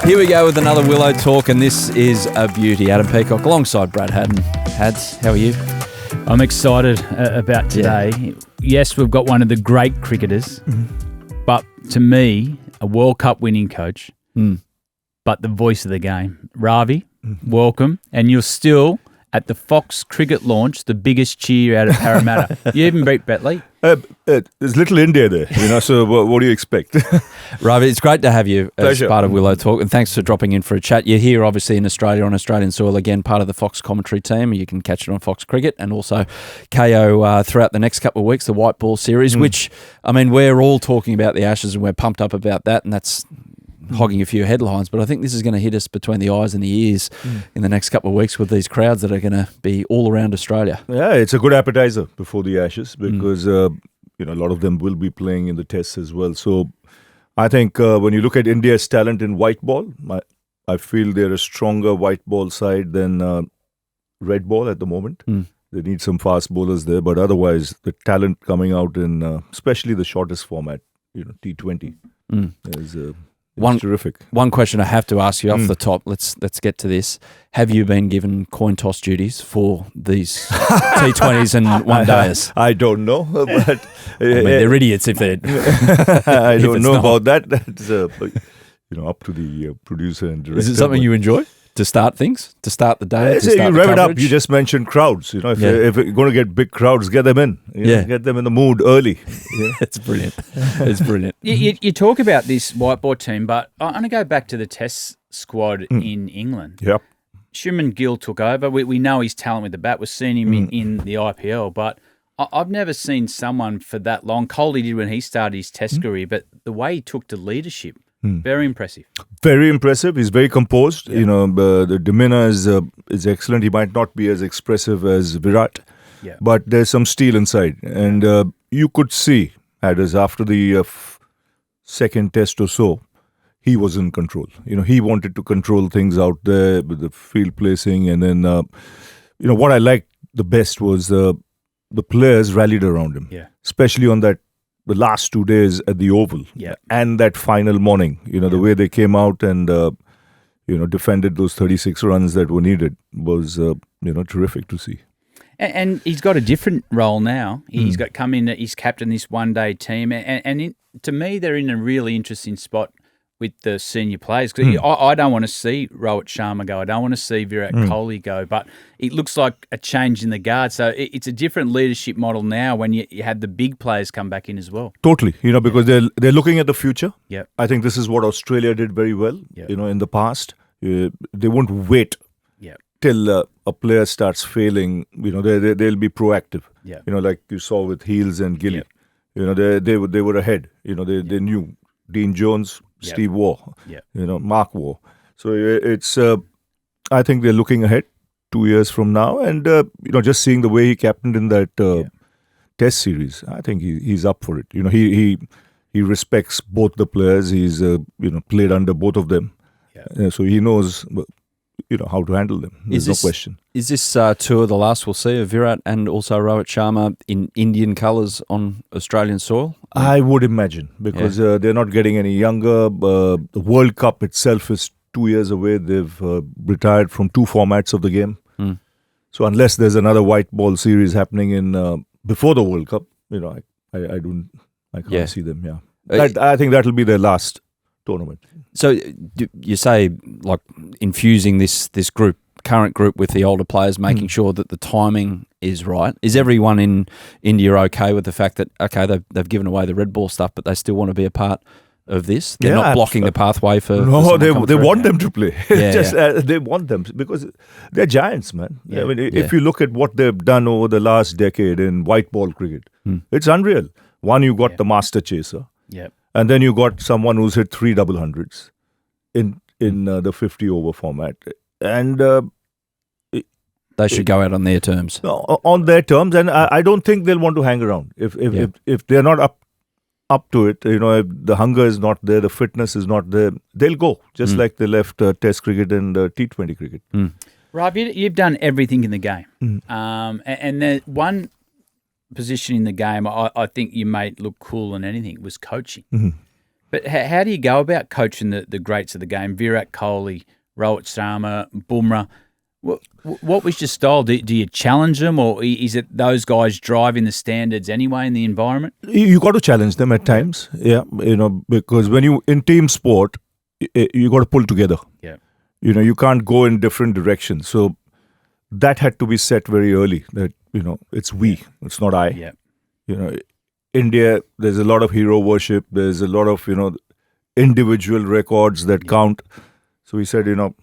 Here we go with another Willow Talk, and this is a beauty. Adam Peacock alongside Brad Haddin. Hads, how are you? I'm excited about today. Yeah. Yes, we've got one of the great cricketers, but to me, a World Cup winning coach, but the voice of the game. Ravi, welcome. And you're still at the Fox cricket launch, the biggest cheer out of Parramatta. You even beat Betley. There's little India there, so what do you expect? Ravi, it's great to have you as Pleasure. part of Willow Talk, and thanks for dropping in for a chat. You're here, obviously, in Australia, on Australian soil, again, part of the Fox commentary team. You can catch it on Fox Cricket and also KO throughout the next couple of weeks, the White Ball series, which, I mean, we're all talking about the Ashes and we're pumped up about that, and that's hogging a few headlines, but I think this is going to hit us between the eyes and the ears in the next couple of weeks with these crowds that are going to be all around Australia. Yeah, it's a good appetizer before the Ashes because a lot of them will be playing in the tests as well. So I think when you look at India's talent in white ball, I feel they're a stronger white ball side than red ball at the moment. They need some fast bowlers there, but otherwise the talent coming out in especially the shortest format, T20 is terrific. One question I have to ask you off the top. Let's get to this. Have you been given coin toss duties for these T20s and one-dayers? I don't know, but I mean, they're idiots if they're. I don't know about that. That's up to the producer and director. Is it something you enjoy? To start things? To start the day? You rev it up. You just mentioned crowds. If you're going to get big crowds, get them in. Get them in the mood early. It's brilliant. It's brilliant. You talk about this whiteboard team, but I want to go back to the Test squad in England. Yep. Ashwin Gill took over. We know his talent with the bat. We've seen him in the IPL, but I've never seen someone for that long. Kohli did when he started his Test career, but the way he took to leadership, very impressive. Very impressive. He's very composed. The demeanor is excellent. He might not be as expressive as Virat, but there's some steel inside. And you could see, after the second test or so, he was in control. He wanted to control things out there with the field placing. And then, what I liked the best was the players rallied around him, especially on the last 2 days at the Oval and that final morning, the way they came out and, defended those 36 runs that were needed was, terrific to see. And he's got a different role now. He's come in, he's captain this one-day team. And to me, they're in a really interesting spot with the senior players. I don't want to see Ravi Shastri go. I don't want to see Virat Kohli go. But it looks like a change in the guard. So it's a different leadership model now when you had the big players come back in as well. Totally. Because they're looking at the future. Yep. I think this is what Australia did very well, in the past. They won't wait till a player starts failing. They'll be proactive. Like you saw with Heels and Gill. They were ahead. They knew Dean Jones, Steve Waugh, Mark Waugh. So it's, I think they're looking ahead 2 years from now. And, just seeing the way he captained in that test series, I think he's up for it. He respects both the players. He's, played under both of them. So he knows, how to handle them. There's no question. Is this tour the last we'll see of Virat and also Ravi Shastri in Indian colours on Australian soil? I would imagine, because they're not getting any younger. The World Cup itself is 2 years away. They've retired from 2 formats of the game. So unless there's another white ball series happening in before the World Cup, I can't see them. I think that'll be their last tournament. So you say, like, infusing this current group with the older players, making sure that the timing is right. Is everyone in India okay with the fact that, they've given away the red ball stuff, but they still want to be a part of this? They're not blocking the pathway for... No, they want them to play. They want them because they're giants, man. If you look at what they've done over the last decade in white ball cricket, it's unreal. One, you got the master chaser. And then you got someone who's hit 3 double hundreds in the 50-over format. And they should go out on their terms. On their terms. And I don't think they'll want to hang around. If they're not up to it, if the hunger is not there, the fitness is not there, they'll go. Just like they left Test cricket and T20 cricket. Rav, you've done everything in the game. And there's one position in the game I think you made look cool than anything was coaching. But how do you go about coaching the greats of the game? Virat Kohli, Rohit Sharma, Bumrah. What was your style? Do you challenge them, or is it those guys driving the standards anyway in the environment? You got to challenge them at times, because when you in team sport, you got to pull together. Yeah, you can't go in different directions. So that had to be set very early. That it's we, it's not I. Yeah, India, there's a lot of hero worship. There's a lot of individual records that count. So we said, to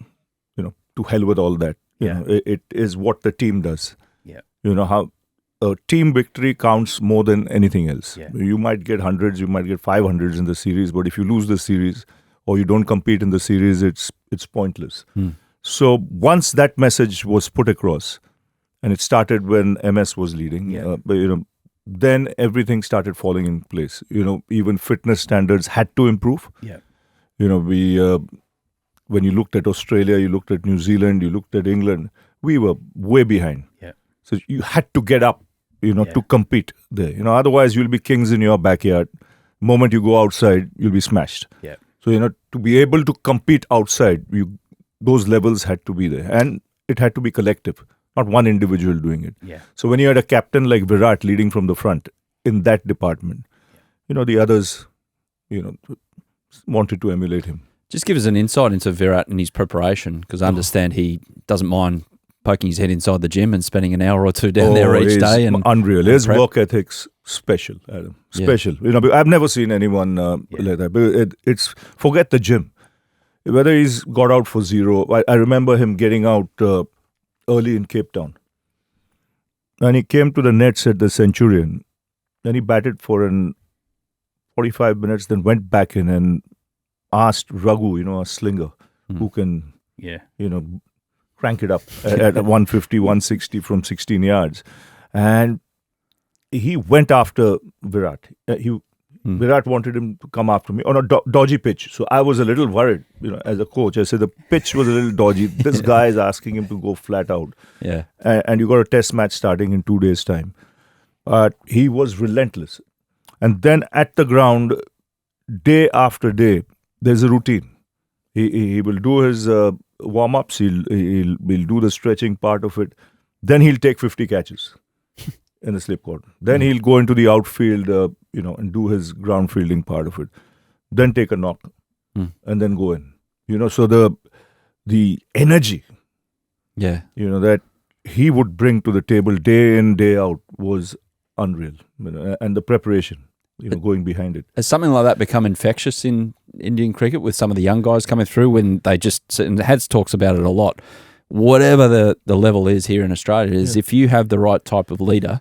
hell with all that. It is what the team does. Yeah. How a team victory counts more than anything else. Yeah. You might get hundreds, you might get 500s in the series, but if you lose the series or you don't compete in the series, it's pointless. So once that message was put across, and it started when MS was leading, then everything started falling in place. Even fitness standards had to improve. Yeah. When you looked at Australia, you looked at New Zealand, you looked at England, we were way behind. Yeah. So you had to get up, to compete there. Otherwise you'll be kings in your backyard. Moment you go outside, you'll be smashed. Yeah. So, to be able to compete outside, those levels had to be there. And it had to be collective, not one individual doing it. Yeah. So when you had a captain like Virat leading from the front in that department, the others, wanted to emulate him. Just give us an insight into Virat and his preparation, because I understand he doesn't mind poking his head inside the gym and spending an hour or two down there each day. And unreal. His work ethic's special, Adam. Special. I've never seen anyone like that. But forget the gym. Whether he's got out for zero, I remember him getting out early in Cape Town. And he came to the nets at the Centurion. Then he batted for 45 minutes, then went back in and asked Raghu, a slinger, who can, crank it up at 150, 160 from 16 yards. And he went after Virat. Virat wanted him to come after me on a dodgy pitch. So I was a little worried, as a coach. I said the pitch was a little dodgy. This guy is asking him to go flat out. Yeah. And you got a test match starting in 2 days' time. But he was relentless. And then at the ground, day after day, there's a routine. He will do his warm-ups. He'll do the stretching part of it. Then he'll take 50 catches in the slip court. Then he'll go into the outfield, and do his ground fielding part of it. Then take a knock, and then go in. So the energy, that he would bring to the table day in, day out was unreal. And the preparation. Going behind it. Has something like that become infectious in Indian cricket with some of the young guys coming through when they just, and Hads talks about it a lot, whatever the level is here in Australia, is if you have the right type of leader,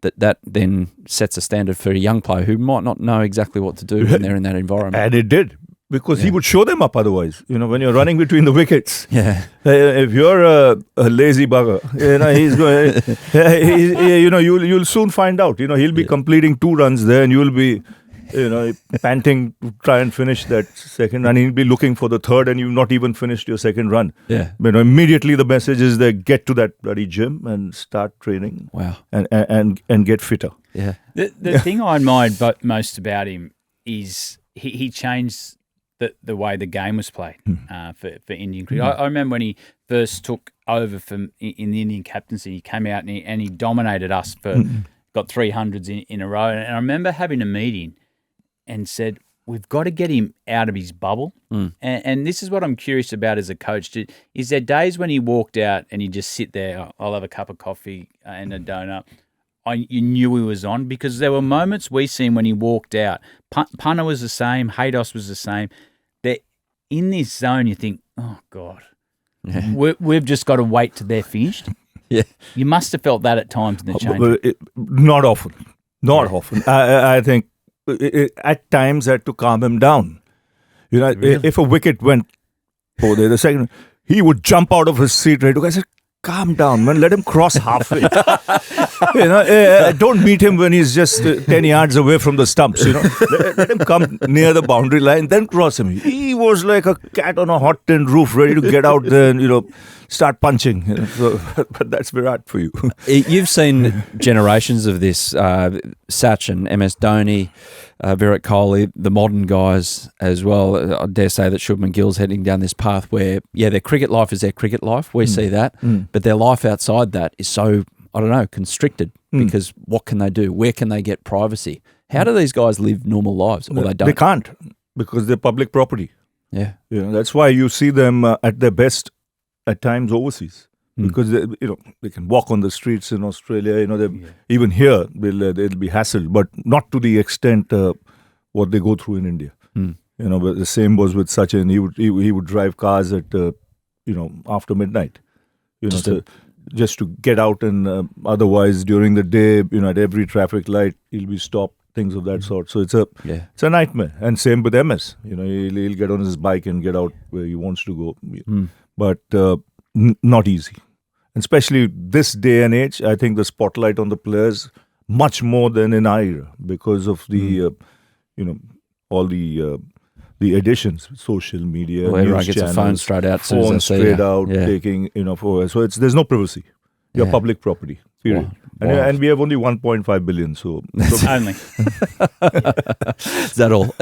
that then sets a standard for a young player who might not know exactly what to do when they're in that environment. And it did. Because he would show them up otherwise, when you're running between the wickets. Yeah. If you're a lazy bugger, he's going, you'll soon find out. He'll be completing 2 runs there and you'll be, panting to try and finish that second. And he'll be looking for the third and you've not even finished your second run. Yeah. Immediately the message is that get to that bloody gym and start training. Wow. And get fitter. Yeah. The thing I admired most about him is he changed the way the game was played for Indian cricket. I remember when he first took over in the Indian captaincy, he came out and he dominated us got 300s in a row. And I remember having a meeting and said, we've got to get him out of his bubble. And this is what I'm curious about as a coach. Is there days when he walked out and he'd just sit there, I'll have a cup of coffee and a donut, you knew he was on? Because there were moments we seen when he walked out. Punter was the same. Haydos was the same. They're in this zone, you think, oh, God, we've just got to wait till they're finished. Yeah. You must have felt that at times in the change. Not often. Not often. I think at times I had to calm him down. Really? If a wicket went there, the second, he would jump out of his seat. Right? I said, calm down, man. Let him cross halfway. Don't meet him when he's just 10 yards away from the stumps. Let him come near the boundary line, then cross him. He was like a cat on a hot tin roof, ready to get out there and start punching. So, but that's Virat for you. You've seen generations of this. Sachin, MS Dhoni, Virat Kohli, the modern guys as well. I dare say that Shubman Gill's heading down this path where, their cricket life is their cricket life. We see that. But their life outside that is so, I don't know, constricted because what can they do? Where can they get privacy? How do these guys live normal lives? Or they don't? They can't because they're public property. Yeah. That's why you see them at their best at times overseas. Because they can walk on the streets in Australia. Even here they'll be hassled, but not to the extent what they go through in India. But the same was with Sachin. He would drive cars at after midnight. Just to get out, and otherwise during the day, at every traffic light he'll be stopped. Things of that sort. So it's a nightmare. And same with MS. He'll get on his bike and get out where he wants to go. But not easy. And especially this day and age, I think the spotlight on the players much more than in our era because of the all the additions, social media, well, news gets channels, a phone straight out, taking so there's no privacy. You're public property. Period. And we have only 1.5 billion, so only. Is that all?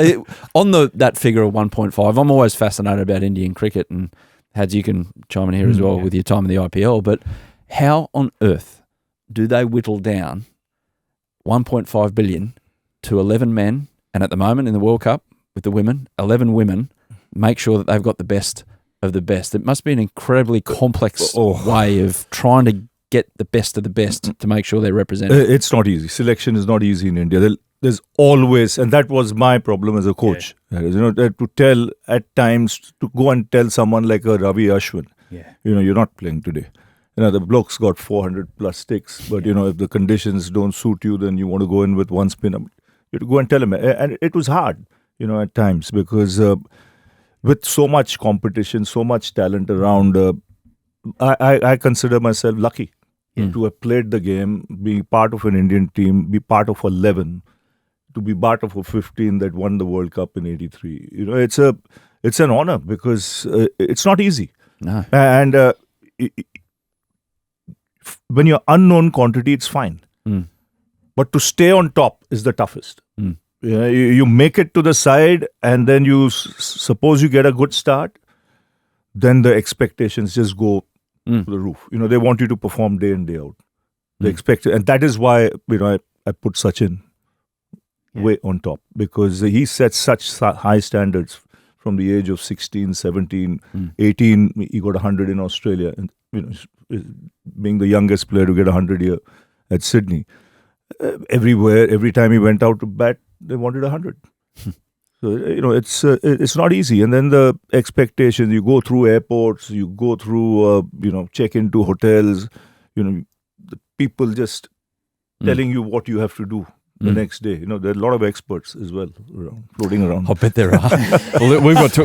On that figure of 1.5, I'm always fascinated about Indian cricket, and Hads, you can chime in here as well with your time in the IPL, but how on earth do they whittle down 1.5 billion to 11 men, and at the moment in the World Cup with the women, 11 women, make sure that they've got the best of the best? It must be an incredibly complex way of trying to get the best of the best to make sure they're represented. It's not easy. Selection is not easy in India. There's always, and that was my problem as a coach. To tell at times, to go and tell someone like a Ravi Ashwin, you're not playing today. The bloke's got 400 plus sticks, but if the conditions don't suit you, then you want to go in with one spinner. You have to go and tell him. And it was hard, at times because with so much competition, so much talent around, I consider myself lucky. To have played the game, be part of an Indian team, be part of 11, to be part of a 15 that won the World Cup in '83. It's an honor because it's not easy. No. And when you're unknown quantity, it's fine. But to stay on top is the toughest. You make it to the side, and then you suppose you get a good start, then the expectations just go to the roof. They want you to perform day in, day out. They expect it. And that is why, I put Sachin way on top because he set such high standards from the age of 16, 17, 18. He got 100 in Australia. And, being the youngest player to get 100 here at Sydney. Everywhere, every time he went out to bat, they wanted 100. So, it's not easy. And then the expectations, you go through airports, you go through, check into hotels, the people just telling you what you have to do the next day. There are a lot of experts as well floating around. I bet there are. Well,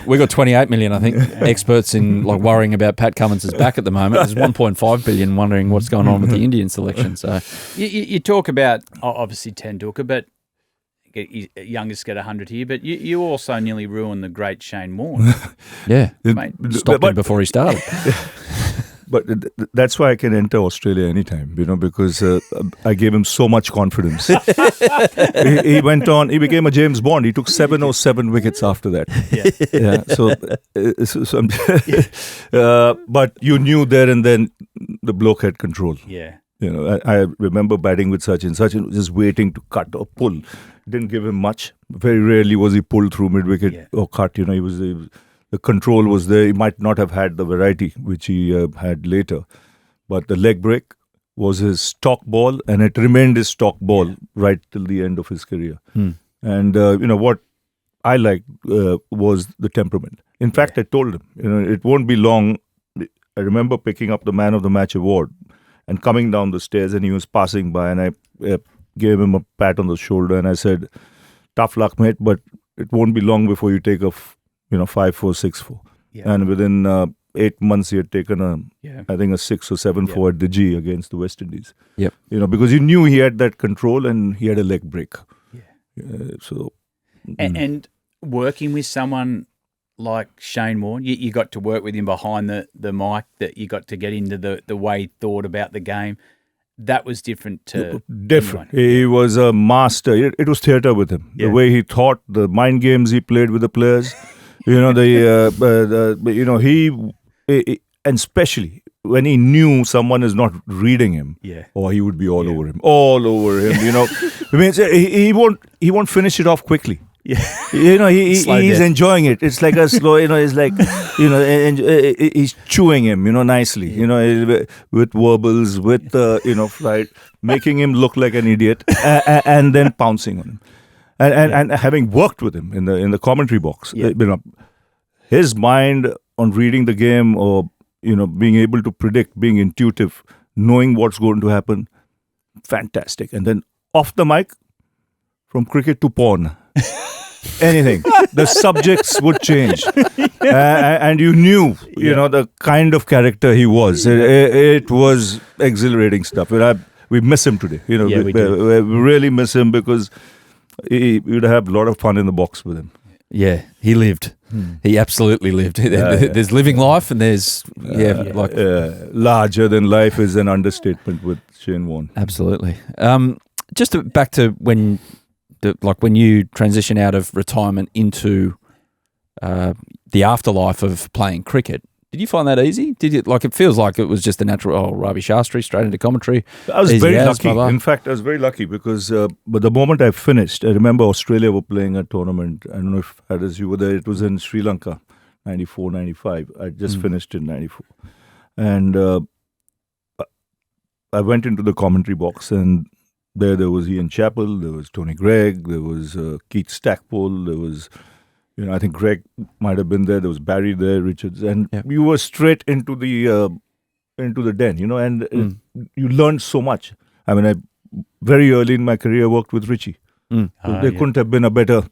we've got 28 million, I think, experts in worrying about Pat Cummins' back at the moment. There's 1.5 billion wondering what's going on with the Indian selection. So you talk about, obviously, Tendulkar, but youngest get 100 here, but you also nearly ruined the great Shane Warne. Mate. Stopped him before he started. But that's why I can enter Australia anytime, because I gave him so much confidence. He went on, he became a James Bond. He took 707 wickets after that. But you knew there and then the bloke had control. I remember batting with Sachin. Sachin was just waiting to cut or pull. Didn't give him much. Very rarely was he pulled through mid-wicket or cut. He was the control was there. He might not have had the variety which he had later, but the leg break was his stock ball, and it remained his stock ball right till the end of his career. And what I liked was the temperament. In fact, I told him, it won't be long. I remember picking up the Man of the Match award and coming down the stairs, and he was passing by, and I gave him a pat on the shoulder, and I said, "Tough luck, mate, but it won't be long before you take a 5-4, 6-4." And within 8 months, he had taken I think a 6 or 7-4 at the G against the West Indies. Because you knew he had that control and he had a leg break. And working with someone like Shane Warne? You got to work with him behind the mic, that you got to get into the way he thought about the game. That was different to different. anyone. He was a master. It was theatre with him. The way he thought, the mind games he played with the players. And especially when he knew someone is not reading him, or he would be all over him. I mean, he won't finish it off quickly. He's enjoying it. It's like a slow, it's like, he's chewing him, nicely, with warbles, with, flight, making him look like an idiot, and then pouncing on him. And having worked with him in the commentary box, his mind on reading the game, or, being able to predict, being intuitive, knowing what's going to happen, fantastic. And then off the mic, from cricket to porn. Anything. The subjects would change. And you knew, the kind of character he was. It was exhilarating stuff. We miss him today. We really miss him, because you'd have a lot of fun in the box with him. Yeah, he lived. He absolutely lived. There's living life, and there's larger than life is an understatement with Shane Warne. Absolutely. Back to when you transition out of retirement into the afterlife of playing cricket. Did you find that easy? Did you it feels like it was just a natural? Ravi Shastri straight into commentary. I was very lucky. In fact, I was very lucky because, but the moment I finished, I remember Australia were playing a tournament. I don't know if as you were there. It was in Sri Lanka, 94, 95. I just finished in 94, and I went into the commentary box, and there was Ian Chappell, there was Tony Gregg, there was Keith Stackpole, there was. I think Greg might have been there. There was Barry there, Richards, and you were straight into the den. And you learned so much. I mean, very early in my career worked with Richie. So there couldn't have been a better,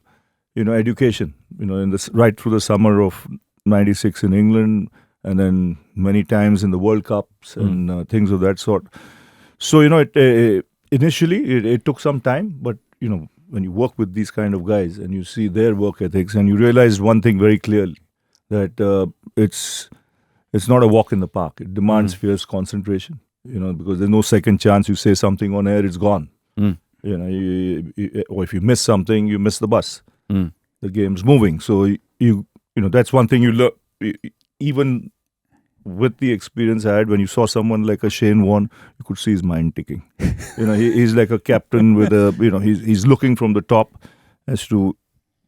education. Right through the summer of '96 in England, and then many times in the World Cups and things of that sort. So initially it took some time, but when you work with these kind of guys and you see their work ethics, and you realize one thing very clearly, that it's not a walk in the park. It demands fierce concentration, because there's no second chance. You say something on air, it's gone. Or if you miss something, you miss the bus. The game's moving. So that's one thing you learn. Even with the experience I had, when you saw someone like a Shane Warne, you could see his mind ticking. He's like a captain with he's looking from the top as to,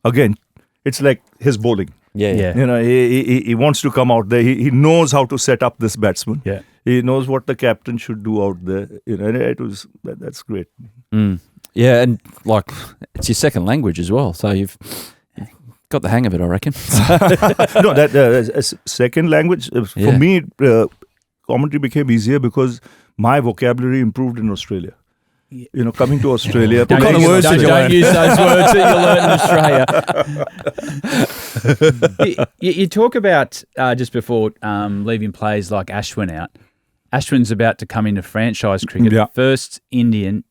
again, it's like his bowling. He wants to come out there. He knows how to set up this batsman. He knows what the captain should do out there. That's great. Yeah, and it's your second language as well. So you've got the hang of it, I reckon. No, that second language for me, commentary became easier because my vocabulary improved in Australia. Coming to Australia, don't use those words that you learn in Australia. You talk about just before leaving players like Ashwin out. Ashwin's about to come into franchise cricket, first Indian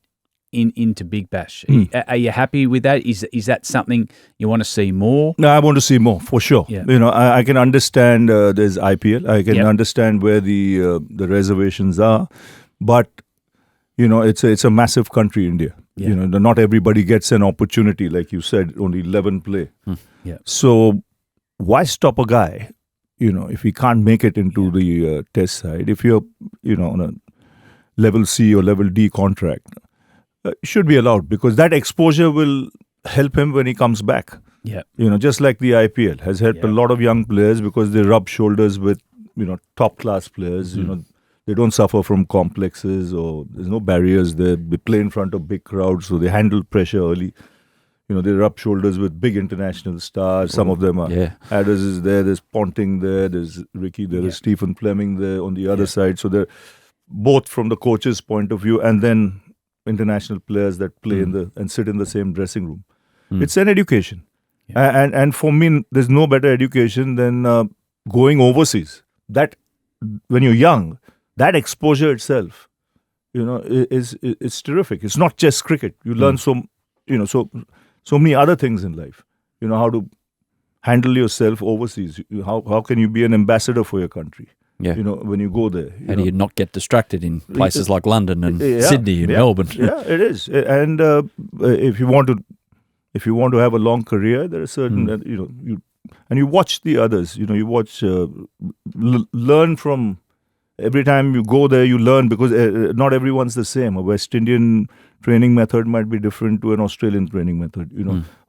into Big Bash. Are you happy with that? Is that something you want to see more? No, I want to see more for sure. I can understand there's IPL. I can understand where the reservations are, but it's a massive country, India. Not everybody gets an opportunity, like you said. Only 11 play. So why stop a guy? If he can't make it into the test side, if you're on a level C or level D contract. Should be allowed, because that exposure will help him when he comes back. Just like the IPL has helped a lot of young players, because they rub shoulders with top class players. They don't suffer from complexes, or there's no barriers there. They play in front of big crowds, so they handle pressure early. They rub shoulders with big international stars. Some of them are. Adders is there. There's Ponting there. There's Ricky. There is Stephen Fleming there on the other side. So they're both from the coach's point of view, and then international players that play and sit in the same dressing room. It's an education. And for me, there's no better education than going overseas. That, when you're young, that exposure itself, is terrific. It's not just cricket. You learn so many other things in life. How to handle yourself overseas? How can you be an ambassador for your country? Yeah. When you go there. How do you not get distracted in places like London and Sydney and Melbourne? Yeah, it is. And if you want to have a long career, there are certain you watch the others. You watch, learn from. Every time you go there, you learn, because not everyone's the same. A West Indian training method might be different to an Australian training method.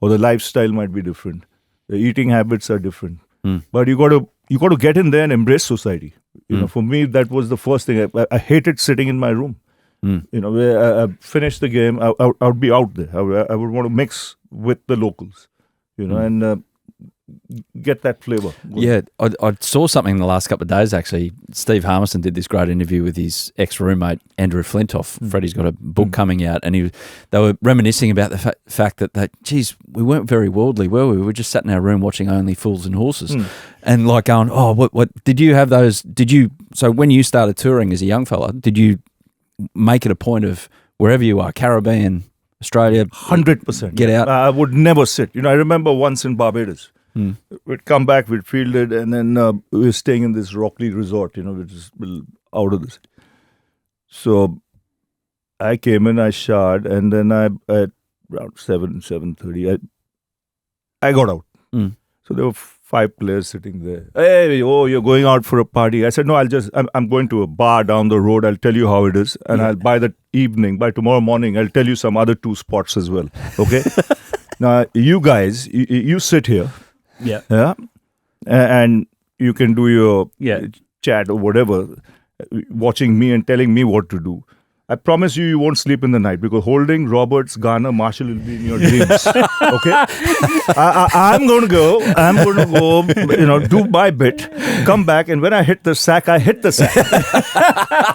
Or the lifestyle might be different. The eating habits are different. But you got to get in there and embrace society. For me, that was the first thing. I hated sitting in my room. Where I finished the game, I would be out there. I would want to mix with the locals. And get that flavour. Yeah, I saw something in the last couple of days, actually. Steve Harmison did this great interview with his ex-roommate, Andrew Flintoff. Freddie's got a book coming out, and they were reminiscing about the fact that, geez, we weren't very worldly, were we? We were just sat in our room watching Only Fools and Horses. And like going, oh, what did you have those, so when you started touring as a young fella, did you make it a point of, wherever you are, Caribbean, Australia, 100%. Get out? I would never sit. I remember once in Barbados, we'd come back, we'd field it, and then we were staying in this Rockley resort, which is out of the city. So I came in, I showered, and then at around 7:30, I got out. So there were 5 players sitting there. Hey, you're going out for a party. I said, no, I'm going to a bar down the road. I'll tell you how it is. And by tomorrow morning, I'll tell you some other 2 spots as well. Okay? Now, you guys, you sit here. Yeah. And you can do your chat or whatever, watching me and telling me what to do. I promise you won't sleep in the night, because Holding, Roberts, Garner, Marshall will be in your dreams. Okay? I'm going to go, do my bit, come back, and when I hit the sack, I hit the sack.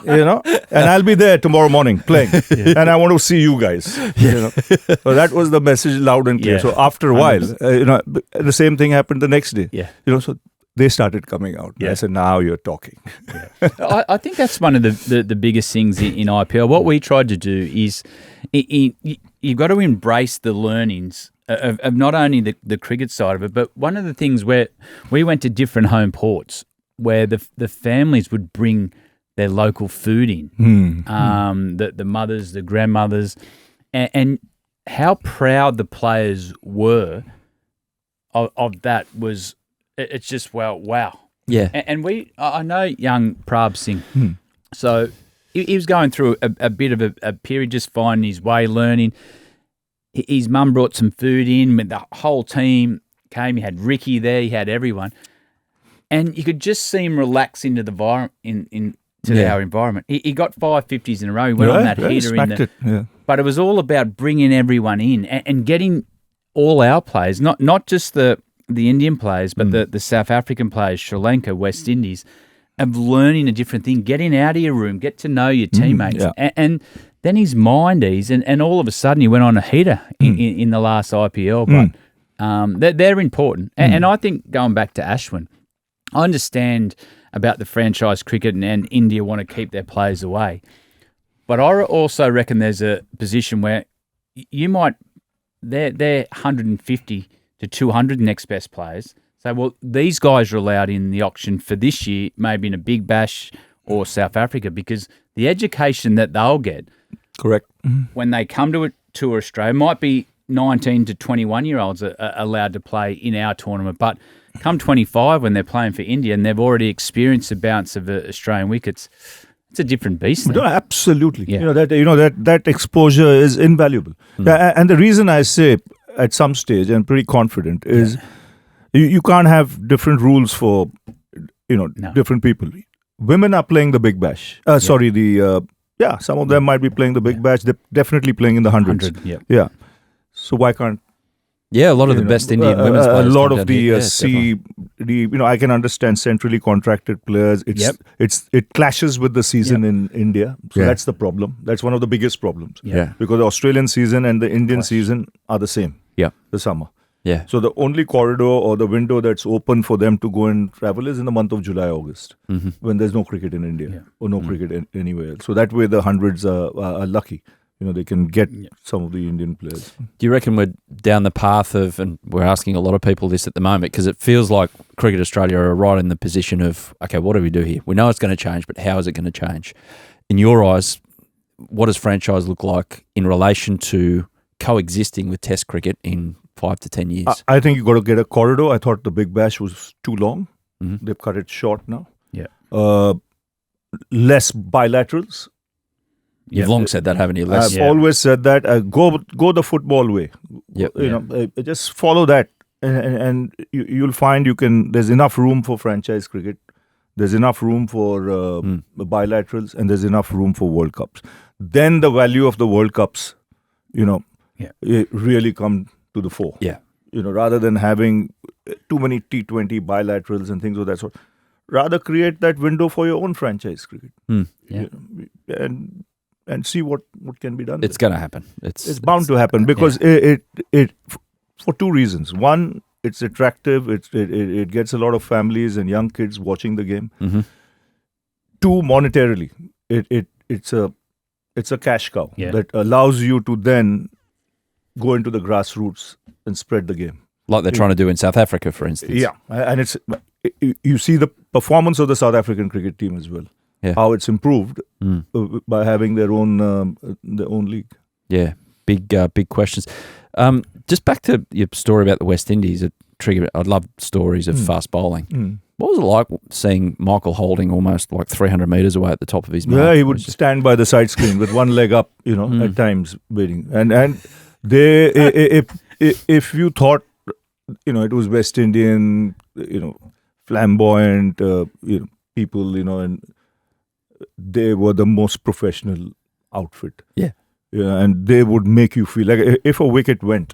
And I'll be there tomorrow morning playing. And I want to see you guys. So that was the message, loud and clear. So after a while, the same thing happened the next day. So they started coming out. I said, now you're talking. I think that's one of the biggest things in IPL. What we tried to do is you've got to embrace the learnings of not only the cricket side of it, but one of the things where we went to different home ports where the families would bring their local food in, the mothers, the grandmothers, and how proud the players were of that was... It's just, wow. Yeah. And I know young Prabh Singh. So he was going through a bit of a period, just finding his way, learning. His mum brought some food in. The whole team came. He had Ricky there. He had everyone. And you could just see him relax into our environment. He got 5 50s in a row. He went on that heater But it was all about bringing everyone in and getting all our players, not just the Indian players, but the South African players, Sri Lanka, West Indies, of learning a different thing, getting out of your room, get to know your teammates. And then his mind eased, and all of a sudden he went on a heater in the last IPL. But they're important. And I think, going back to Ashwin, I understand about the franchise cricket and India want to keep their players away. But I also reckon there's a position where they're 150 to 200 next best players. So, well, these guys are allowed in the auction for this year, maybe in a Big Bash or South Africa, because the education that they'll get, correct, when they come to Tour Australia, might be 19 to 21-year-olds are allowed to play in our tournament, but come 25 when they're playing for India and they've already experienced the bounce of Australian wickets, it's a different beast. No, absolutely. Yeah. That exposure is invaluable. And the reason I say, at some stage, and pretty confident, is you can't have different rules for different people. Women are playing the Big Bash. Some of them might be playing the Big Bash. They're definitely playing in the hundreds. Yeah. So why can't? Yeah, a lot of the best Indian women's players. A lot of I can understand centrally contracted players. It clashes with the season in India. So that's the problem. That's one of the biggest problems. Yeah. Because the Australian season and the Indian season are the same. Yeah. The summer. Yeah. So the only corridor or the window that's open for them to go and travel is in the month of July, August, when there's no cricket in India or no cricket anywhere else. So that way the hundreds are lucky. they can get some of the Indian players. Do you reckon we're down the path of, and we're asking a lot of people this at the moment, because it feels like Cricket Australia are right in the position of, okay, what do we do here? We know it's going to change, but how is it going to change? In your eyes, what does franchise look like in relation to coexisting with Test cricket in 5 to 10 years? I think you've got to get a corridor. I thought the Big Bash was too long. Mm-hmm. They've cut it short now. Yeah. Less bilaterals. You've long said that, haven't you? I've always said that. Go the football way. Just follow that, and you'll find there's enough room for franchise cricket. There's enough room for bilaterals, and there's enough room for World Cups. Then the value of the World Cups, it really come to the fore. Yeah. Rather than having too many T20 bilaterals and things of that sort, rather create that window for your own franchise cricket. And see what can be done. It's going to happen. It's bound to happen because it for two reasons. One, it's attractive. It gets a lot of families and young kids watching the game. Mm-hmm. Two, monetarily, it's a cash cow that allows you to then go into the grassroots and spread the game, like they're trying to do in South Africa, for instance. Yeah, and you see the performance of the South African cricket team as well. Yeah. How it's improved by having their own league. Yeah, big questions. Just back to your story about the West Indies. I love stories of fast bowling. What was it like seeing Michael Holding almost like 300 metres away at the top of his mark? Yeah, he would stand by the side screen with one leg up, at times waiting. And they, if you thought, it was West Indian, flamboyant, people, and they were the most professional outfit. Yeah. And they would make you feel like if a wicket went,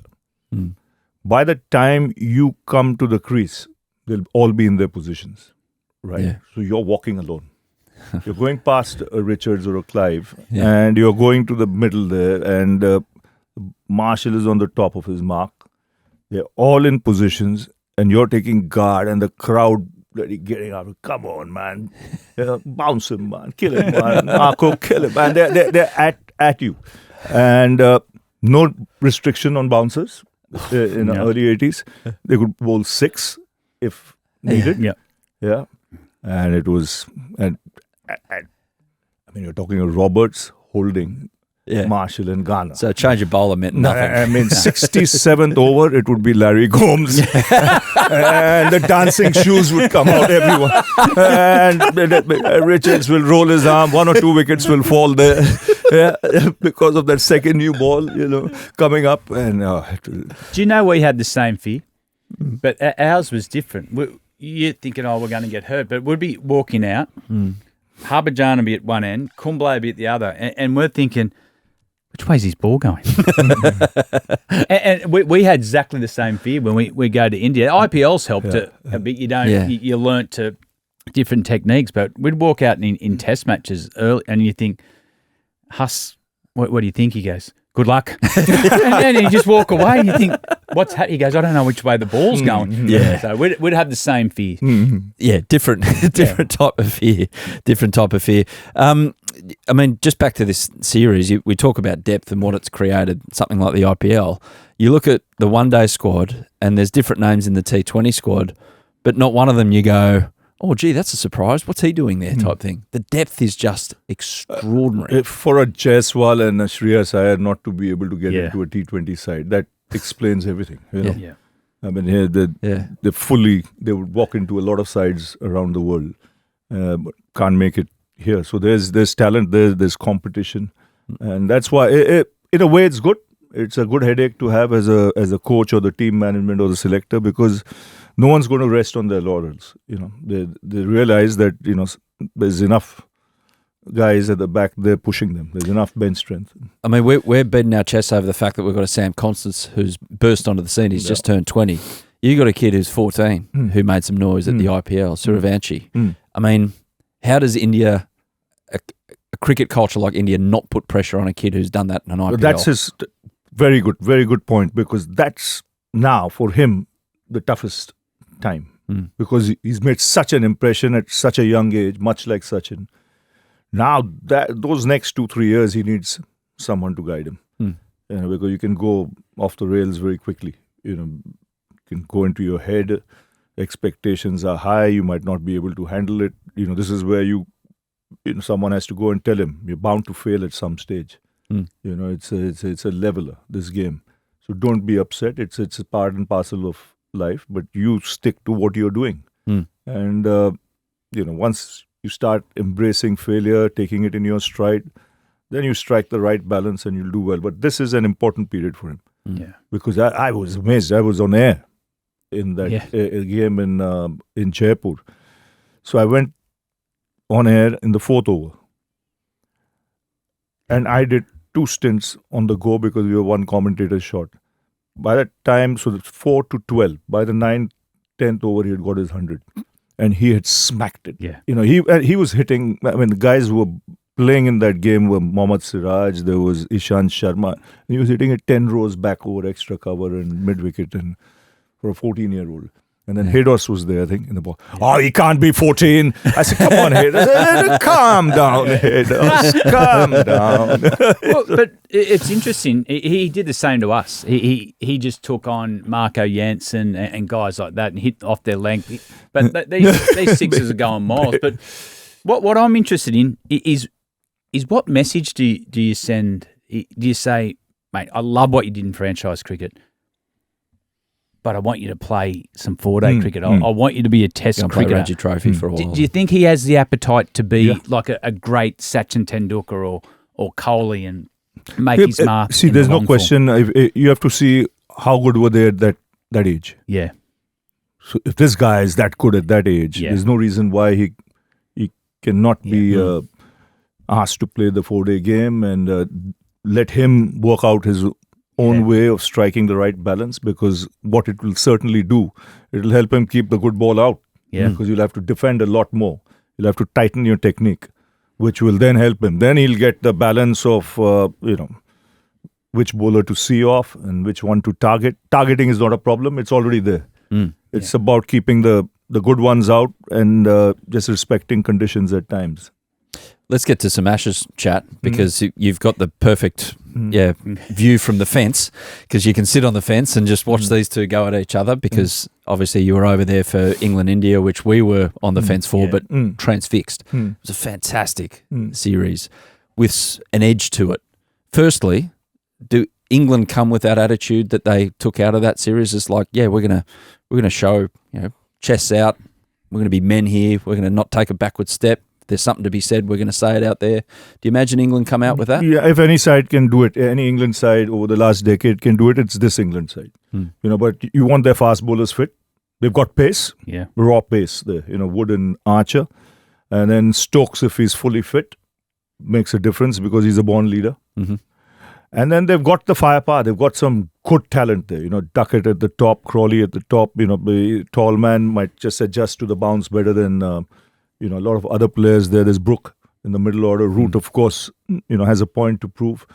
by the time you come to the crease, they'll all be in their positions, right? Yeah. So you're walking alone. You're going past a Richards or a Clive, and you're going to the middle there, and Marshall is on the top of his mark. They're all in positions, and you're taking guard, and the crowd really getting out. Come on, man. Bounce him, man. Kill him, man. Marco, kill him, man. They're at you. And no restriction on bouncers in the early 80s. They could bowl 6 if needed. Yeah. And it was, you're talking of Roberts, Holding, Marshall and Garner. So change of bowler meant nothing. 67th over, it would be Larry Gomes. And the dancing shoes would come out, everyone. And Richards will roll his arm. 1 or 2 wickets will fall there. Because of that second new ball, coming up. And do you know we had the same fear? But ours was different. You're thinking, we're going to get hurt. But we'd be walking out. Harbhajan would be at one end, Kumble would be at the other. And we're thinking, which way's his ball going? and we had exactly the same fear when we go to India. IPL's helped a bit. You learnt to different techniques, but we'd walk out in test matches early and you think, Huss, what do you think? He goes, good luck. And then you just walk away and you think, what's happening? He goes, I don't know which way the ball's going. Yeah. So we'd have the same fear. Yeah, different type of fear. Different type of fear. Just back to this series, we talk about depth and what it's created, something like the IPL. You look at the one-day squad and there's different names in the T20 squad, but not one of them you go, oh, gee, that's a surprise. What's he doing there type thing? The depth is just extraordinary. For a Jaiswal and a Shreyas Iyer not to be able to get into a T20 side, that explains everything. Yeah. Here they would walk into a lot of sides around the world, but can't make it here. So there's talent, there's competition, and that's why in a way it's good. It's a good headache to have as a coach or the team management or the selector, because no one's going to rest on their laurels. They realize that there's enough guys at the back there pushing them. There's enough bench strength. We're beating our chests over the fact that we've got a Sam Constance who's burst onto the scene. He's just turned 20. You got a kid who's 14 who made some noise at the IPL, Suryavanshi. How does India, a cricket culture like India, not put pressure on a kid who's done that in an IPL? That's his very good point, because that's now for him the toughest time, because he's made such an impression at such a young age, much like Sachin. Now those next 2-3 years he needs someone to guide him. Because you can go off the rails very quickly. You can go into your head. Expectations are high. You might not be able to handle it. This is where someone has to go and tell him you're bound to fail at some stage. It's a leveler, this game. So don't be upset. It's a part and parcel of life. But you stick to what you're doing. And once you start embracing failure, taking it in your stride, then you strike the right balance and you'll do well. But this is an important period for him. Yeah. Because I was amazed. I was on air in that game in Jaipur. So I went on air in the 4th over. And I did 2 stints on the go because we were one commentator short. By that time, so it's 4 to 12. By the 9th, 10th over, he had got his 100. And he had smacked it. Yeah. He was hitting, the guys who were playing in that game were Mohammad Siraj, there was Ishant Sharma. And he was hitting it 10 rows back over extra cover and mid-wicket and for a 14-year-old. And then Haydos was there, I think, in the ball. Oh, he can't be 14. I said, come on, Haydos. Calm down, Haydos. Calm down. Well, but it's interesting. He did the same to us. He just took on Marco Jansen and guys like that and hit off their length. But these sixes are going miles. But what I'm interested in is what message do you send? Do you say, mate, I love what you did in franchise cricket, but I want you to play some 4-day cricket. I want you to be a test cricketer. Ranji Trophy for a while. Do you think he has the appetite to be like a great Sachin Tendulkar or Kohli and make his mark? See, there's no question. You have to see how good were they at that age. Yeah. So if this guy is that good at that age, there's no reason why he cannot be asked to play the 4-day game and let him work out his own way of striking the right balance, because what it will certainly do, it will help him keep the good ball out. Because you'll have to defend a lot more. You'll have to tighten your technique, which will then help him. Then he'll get the balance of, which bowler to see off and which one to target. Targeting is not a problem. It's already there. It's about keeping the good ones out and just respecting conditions at times. Let's get to some Ashes chat, because you've got the perfect view from the fence, because you can sit on the fence and just watch these two go at each other, because obviously you were over there for England-India, which we were on the fence for, but transfixed. It was a fantastic series with an edge to it. Firstly, do England come with that attitude that they took out of that series? It's like, we're gonna show, chests out, we're gonna be men here, we're gonna not take a backward step. There's something to be said, we're going to say it out there. Do you imagine England come out with that? Yeah, if any side can do it, any England side over the last decade can do it, it's this England side. But you want their fast bowlers fit. They've got pace, raw pace there. Wood and Archer. And then Stokes, if he's fully fit, makes a difference because he's a born leader. And then they've got the firepower. They've got some good talent there. Duckett at the top, Crawley at the top. The tall man might just adjust to the bounce better than... a lot of other players there. There's Brook in the middle order. Root, of course, has a point to prove.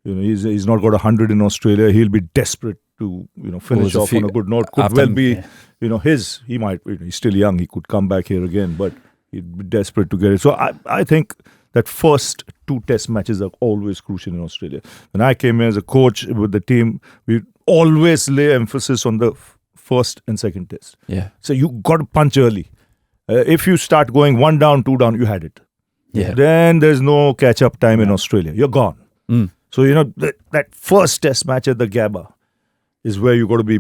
He's not got 100 in Australia. He'll be desperate to, finish off on a good note. Could well be, he might, he's still young. He could come back here again, but he'd be desperate to get it. So I think that first 2 test matches are always crucial in Australia. When I came here as a coach with the team, we always lay emphasis on the first and second test. So you got to punch early. If you start going 1 down, 2 down, you had it. Then there's no catch-up time in Australia. You're gone. So, that first test match at the Gabba is where you got to be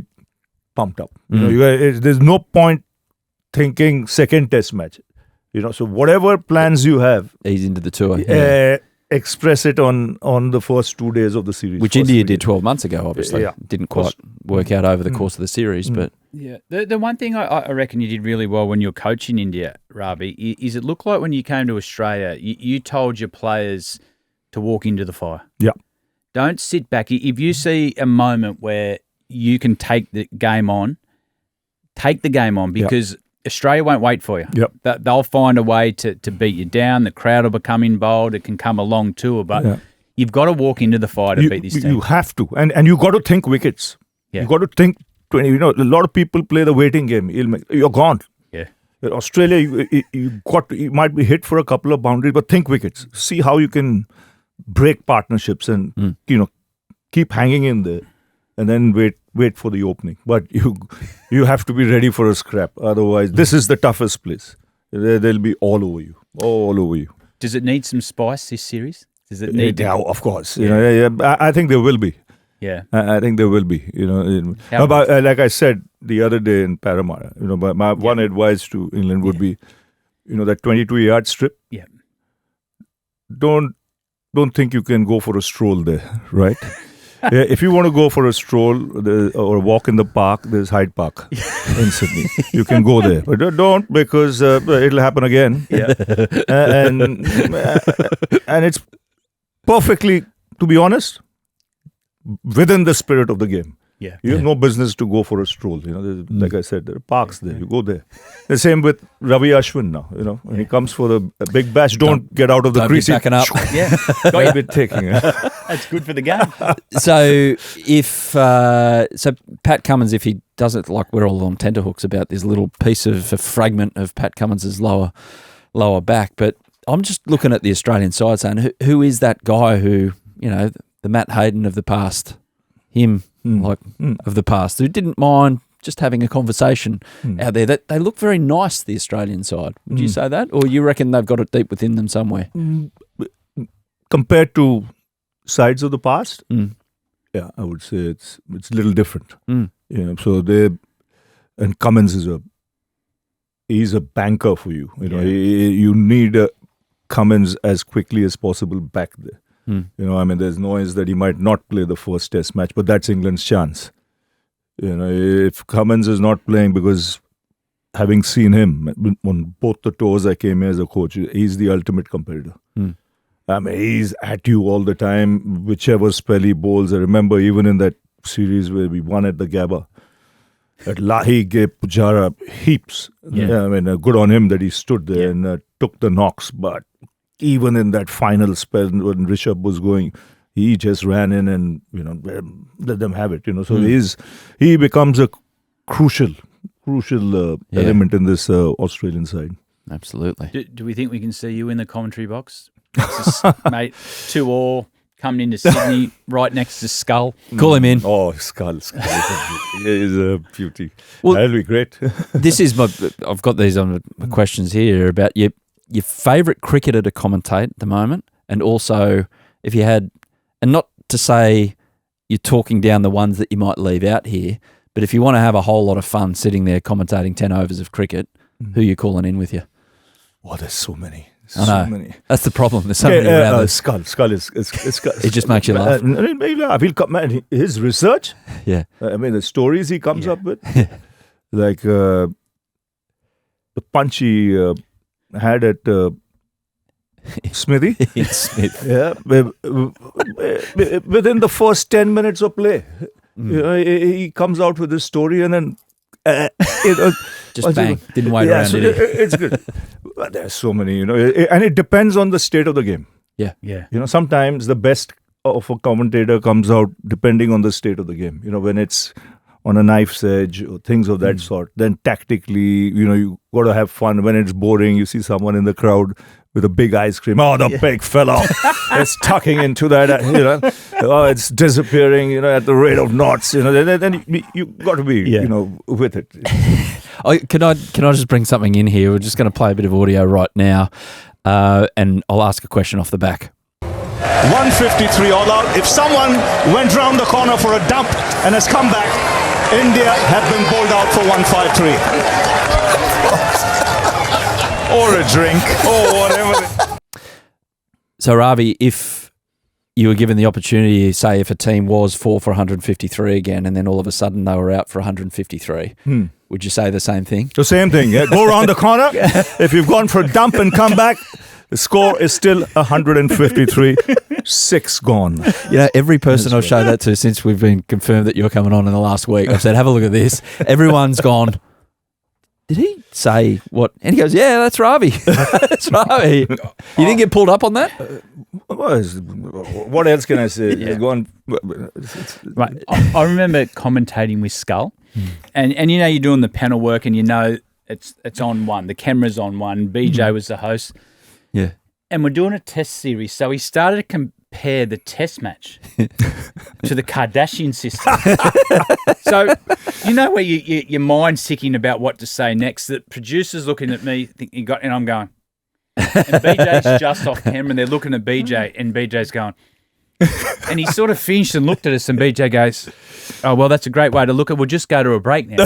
pumped up. There's no point thinking second test match. So whatever plans you have, ease into the tour. Express it on the first 2 days of the series. Which India did 12 months ago, obviously. Didn't quite work out over the course of the series, but... Yeah, the one thing I reckon you did really well when you were coaching India, Ravi, is it looked like when you came to Australia, you told your players to walk into the fire. Don't sit back. If you see a moment where you can take the game on, because Australia won't wait for you. They'll find a way to beat you down. The crowd will become involved. It can come a long tour, but you've got to walk into the fire to beat this team. You have to. And you got to think wickets. You've got to think 20. A lot of people play the waiting game. You're gone. Australia, you might be hit for a couple of boundaries, but think wickets. See how you can break partnerships and keep hanging in there, and then wait for the opening. But you have to be ready for a scrap. Otherwise, this is the toughest place. They'll be all over you. Does it need some spice, this series? Does it need? Yeah, of course. I think there will be. Yeah, I think there will be. Like I said the other day in Paramara, my one advice to England would be, that 22-yard strip. Yeah. Don't think you can go for a stroll there, right? If you want to go for a stroll or walk in the park, there's Hyde Park in Sydney. You can go there, but don't, because it'll happen again. Yeah, and it's perfectly, to be honest, within the spirit of the game. Yeah, you have no business to go for a stroll. Like I said, there are parks there. You go there. The same with Ravi Ashwin now. When he comes for the big bash, don't get out of the crease. Backing up. Yeah, got a bit taking. That's good for the game. So Pat Cummins, if he does it, like we're all on tenterhooks about this little piece of a fragment of Pat Cummins's lower back, but I'm just looking at the Australian side saying, who is that guy who, the Matt Hayden of the past, him of the past, who didn't mind just having a conversation out there? That they look very nice, the Australian side. Would you say that, or you reckon they've got it deep within them somewhere? Compared to sides of the past, yeah, I would say it's a little different. So and Cummins he's a banker for you. You need Cummins as quickly as possible back there. There's noise that he might not play the first Test match, but that's England's chance. If Cummins is not playing, because having seen him on both the tours I came here as a coach, he's the ultimate competitor. He's at you all the time, whichever spell he bowls. I remember even in that series where we won at the Gabba, at Lahi gave Pujara heaps. Good on him that he stood there and took the knocks, but even in that final spell when Rishabh was going, he just ran in and let them have it. So he becomes a crucial element in this Australian side. Absolutely. Do we think we can see you in the commentary box, mate? 2-2 coming into Sydney, right next to Skull. Call him in. Oh, Skull is a beauty. Well, that'll be great. I've got these on the questions here about your favourite cricketer to commentate at the moment, and also if you had, and not to say you're talking down the ones that you might leave out here, but if you want to have a whole lot of fun sitting there commentating 10 overs of cricket, who are you calling in with you? Oh, there's so many. So many. That's the problem. There's so many around. Skull is it just makes you laugh. He'll come, his research. Yeah. The stories he comes up with. Like the punch he had at Smithy. Smith. Yeah. Within the first 10 minutes of play, he comes out with this story and then just bang. Didn't wait around, did he? It's good. But there's so many, and it depends on the state of the game. Yeah. Sometimes the best of a commentator comes out depending on the state of the game. When it's on a knife's edge or things of that sort, then tactically, you got to have fun. When it's boring, you see someone in the crowd with a big ice cream. Oh, the peg fell off. It's tucking into that, Oh, it's disappearing, at the rate of knots. Then you got to be, with it. Can I just bring something in here? We're just going to play a bit of audio right now, and I'll ask a question off the back. 153 all out. If someone went round the corner for a dump and has come back, India have been bowled out for 153. Or a drink, or whatever. So, Ravi, if you were given the opportunity, say if a team was 4 for 153 again, and then all of a sudden they were out for 153, would you say the same thing? The same thing, yeah. Go around the corner. If you've gone for a dump and come back, the score is still 153. 6 gone. Every person I've showed that to since we've been confirmed that you're coming on in the last week, I've said, have a look at this. Everyone's gone, did he say what? And he goes, yeah, that's Ravi. That's Ravi. You didn't get pulled up on that? What else can I say? Right. I remember commentating with Skull, and you're doing the panel work, and it's on one. The camera's on one. BJ was the host. Yeah. And we're doing a test series. So he started compare the test match to the Kardashian system. So, you know where your mind's ticking about what to say next. The producer's looking at me, and I'm going, and BJ's just off camera, and they're looking at BJ, and BJ's going, and he sort of finished and looked at us, and BJ goes, "Oh, well, that's a great way to look at it. We'll just go to a break now."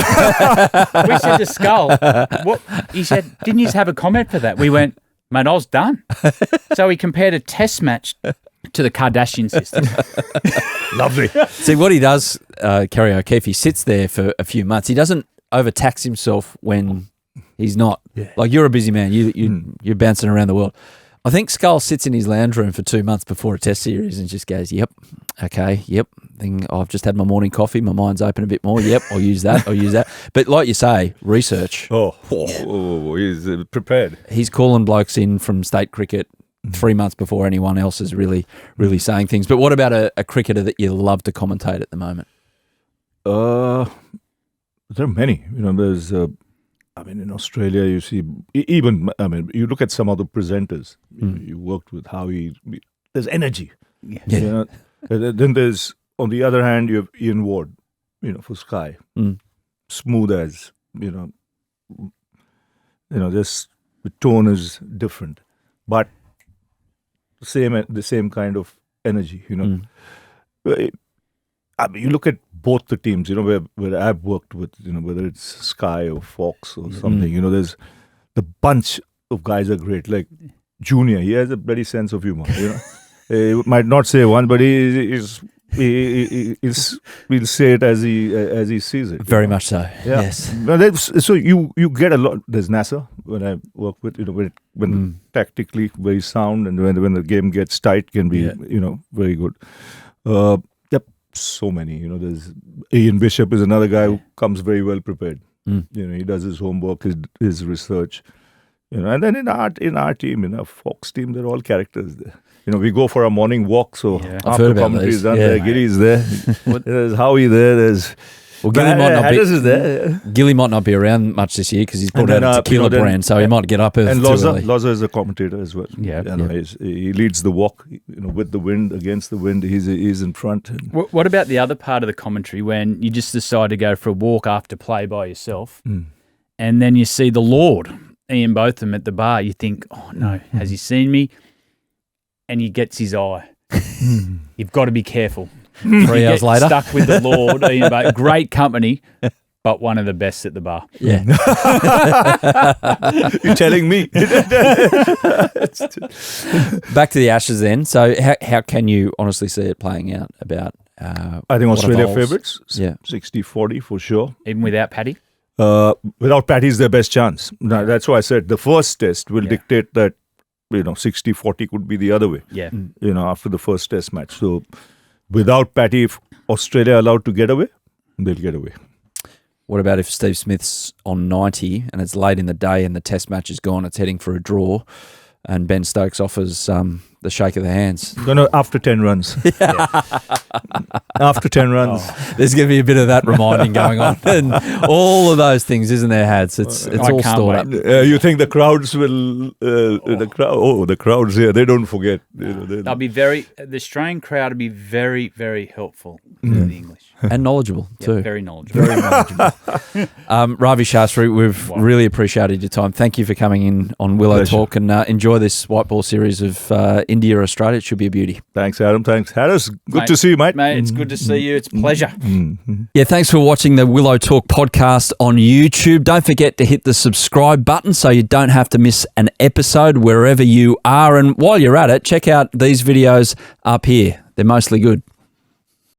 We said to Skull, "What?" He said, "Didn't you have a comment for that?" We went, "Mate, I was done." So he compared a test match to the Kardashian system. Lovely. See, what he does, Kerry O'Keefe, he sits there for a few months. He doesn't overtax himself when he's not. Yeah. Like, you're a busy man. You're bouncing around the world. I think Skull sits in his lounge room for 2 months before a test series and just goes, "Yep, okay, yep. I've just had my morning coffee. My mind's open a bit more. Yep, I'll use that. I'll use that." But like you say, research. He's prepared. He's calling blokes in from state cricket 3 months before anyone else is really saying things. But what about a cricketer that you love to commentate at the moment? There are many. There's... in Australia, you see, you look at some other presenters. You worked with Howie. There's energy. Yeah. Then there's, on the other hand, you have Ian Ward, for Sky. Smooth as, just the tone is different. But the same kind of energy, you look at both the teams, where I've worked with, whether it's Sky or Fox or something, there's the bunch of guys are great. Like Junior, he has a bloody sense of humor, He might not say one, but he'll say it as he sees it. Very much so. Yeah. Yes. So you get a lot. There's NASA when I work with, when tactically very sound, and when the game gets tight, can be very good. So many, there's Ian Bishop is another guy who comes very well prepared. He does his homework, his research, and then in our team, in our Fox team, they're all characters there. We go for a morning walk, so after commentary is done, Gilly's there. There's Howie there. There's Gilly is there. Gilly might not be around much this year because he's brought out a tequila brand, so he might get up early. And Loza is a commentator as well. He leads the walk, with the wind, against the wind. He's in front. What about the other part of the commentary when you just decide to go for a walk after play by yourself, and then you see the Lord, Ian Botham, at the bar? You think, "Oh no, has he seen me?" And he gets his eye. You've got to be careful. 3 hours later, stuck with the Lord. Great company, but one of the best at the bar. Yeah. You're telling me. Back to the Ashes then. So how can you honestly see it playing out about I think Australia favourites. 60-40 for sure. Even without Paddy? Without Paddy is their best chance. Now, that's why I said the first test will dictate that 60-40 could be the other way. Yeah. After the first test match. So without Paddy, if Australia are allowed to get away, they'll get away. What about if Steve Smith's on 90 and it's late in the day and the test match is gone, it's heading for a draw, and Ben Stokes offers the shake of the hands? No, after 10 runs. After 10 runs. There's going to be a bit of that reminding going on. And all of those things, isn't there, Hads? It's all stored up. You think the crowds will... the crowds here, they don't forget. They'll be the Australian crowd will be very, very helpful to the English. And knowledgeable too. Very knowledgeable. Very knowledgeable. Ravi Shastri, we've really appreciated your time. Thank you for coming in on Willow Talk, and enjoy this white ball series of India, Australia. It should be a beauty. Thanks, Adam. Thanks, Harris. Good to see you, mate. Mate, it's good to see you. It's a pleasure. Yeah, thanks for watching the Willow Talk podcast on YouTube. Don't forget to hit the subscribe button so you don't have to miss an episode wherever you are. And while you're at it, check out these videos up here. They're mostly good.